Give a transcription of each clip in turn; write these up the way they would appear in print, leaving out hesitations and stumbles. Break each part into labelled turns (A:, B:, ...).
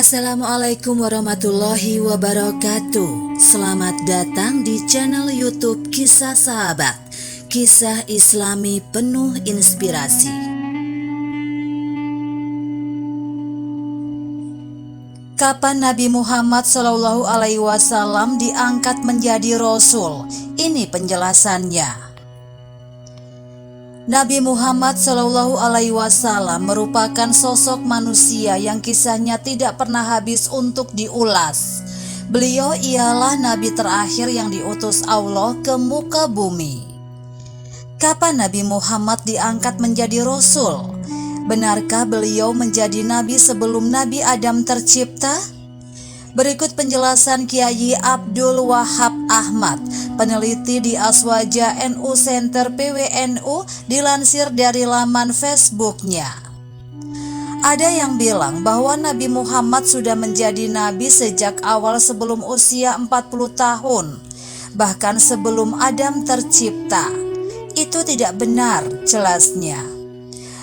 A: Assalamualaikum warahmatullahi wabarakatuh. Selamat datang di channel YouTube Kisah Sahabat, kisah Islami penuh inspirasi. Kapan Nabi Muhammad SAW diangkat menjadi Rasul? Ini penjelasannya. Nabi Muhammad SAW merupakan sosok manusia yang kisahnya tidak pernah habis untuk diulas. Beliau ialah Nabi terakhir yang diutus Allah ke muka bumi. Kapan Nabi Muhammad diangkat menjadi Rasul? Benarkah beliau menjadi Nabi sebelum Nabi Adam tercipta? Berikut penjelasan Kiai Abdul Wahab Ahmad, peneliti di Aswaja NU Center PWNU, dilansir dari laman Facebooknya. Ada yang bilang bahwa Nabi Muhammad sudah menjadi Nabi sejak awal sebelum usia 40 tahun, bahkan sebelum Adam tercipta. Itu tidak benar, jelasnya.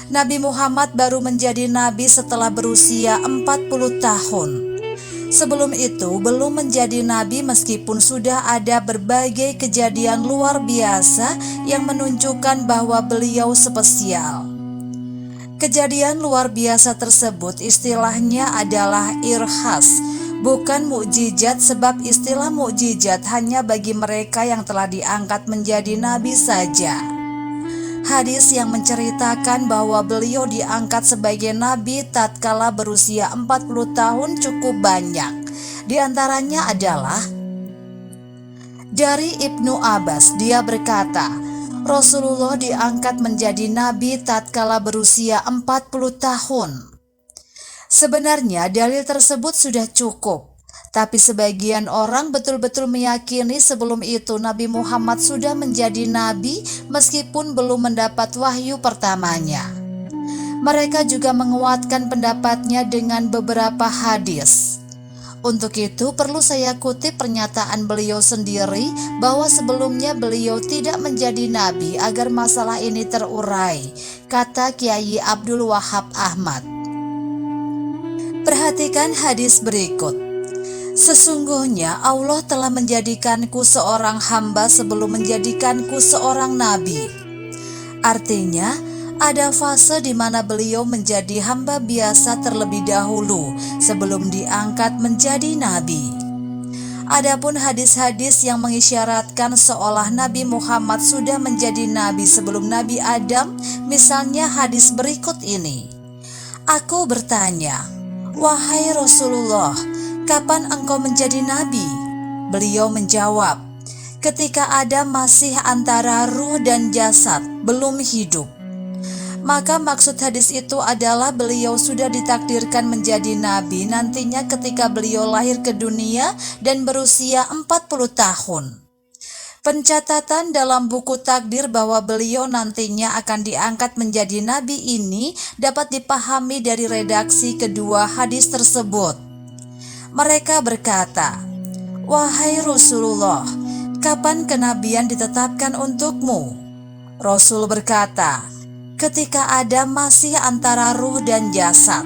A: Nabi Muhammad baru menjadi Nabi setelah berusia 40 tahun. Sebelum itu belum menjadi nabi meskipun sudah ada berbagai kejadian luar biasa yang menunjukkan bahwa beliau spesial. Kejadian luar biasa tersebut istilahnya adalah irhas, bukan mukjizat, sebab istilah mukjizat hanya bagi mereka yang telah diangkat menjadi nabi saja. Hadis yang menceritakan bahwa beliau diangkat sebagai nabi tatkala berusia 40 tahun cukup banyak. Di antaranya adalah dari Ibnu Abbas, dia berkata, Rasulullah diangkat menjadi nabi tatkala berusia 40 tahun. Sebenarnya dalil tersebut sudah cukup. Tapi sebagian orang betul-betul meyakini sebelum itu Nabi Muhammad sudah menjadi nabi meskipun belum mendapat wahyu pertamanya. Mereka juga menguatkan pendapatnya dengan beberapa hadis. Untuk itu perlu saya kutip pernyataan beliau sendiri bahwa sebelumnya beliau tidak menjadi nabi agar masalah ini terurai, kata Kiai Abdul Wahab Ahmad. Perhatikan hadis berikut. Sesungguhnya Allah telah menjadikanku seorang hamba sebelum menjadikanku seorang nabi. Artinya, ada fase di mana beliau menjadi hamba biasa terlebih dahulu sebelum diangkat menjadi nabi. Adapun hadis-hadis yang mengisyaratkan seolah Nabi Muhammad sudah menjadi nabi sebelum Nabi Adam, misalnya hadis berikut ini. Aku bertanya, wahai Rasulullah, kapan engkau menjadi nabi? Beliau menjawab, ketika Adam masih antara ruh dan jasad, belum hidup. Maka maksud hadis itu adalah beliau sudah ditakdirkan menjadi nabi nantinya ketika beliau lahir ke dunia dan berusia 40 tahun. Pencatatan dalam buku takdir bahwa beliau nantinya akan diangkat menjadi nabi ini dapat dipahami dari redaksi kedua hadis tersebut. Mereka berkata, wahai Rasulullah, kapan kenabian ditetapkan untukmu? Rasul berkata, ketika Adam masih antara ruh dan jasad.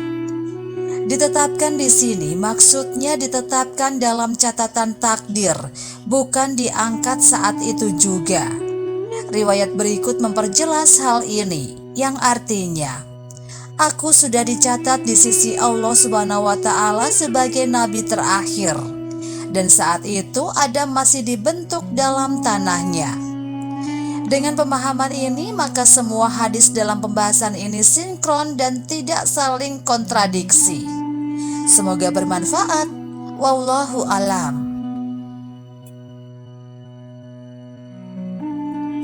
A: Ditetapkan di sini maksudnya ditetapkan dalam catatan takdir, bukan diangkat saat itu juga. Riwayat berikut memperjelas hal ini, yang artinya, aku sudah dicatat di sisi Allah Subhanahu wa Ta'ala sebagai nabi terakhir, dan saat itu Adam masih dibentuk dalam tanahnya. Dengan pemahaman ini, maka semua hadis dalam pembahasan ini sinkron dan tidak saling kontradiksi. Semoga bermanfaat. Wallahu alam.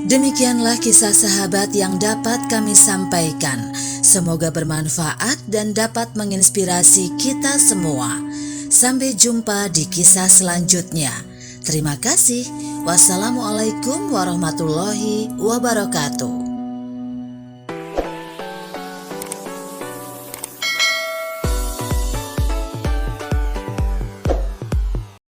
A: Demikianlah kisah sahabat yang dapat kami sampaikan. Semoga bermanfaat dan dapat menginspirasi kita semua. Sampai jumpa di kisah selanjutnya. Terima kasih. Wassalamualaikum warahmatullahi wabarakatuh.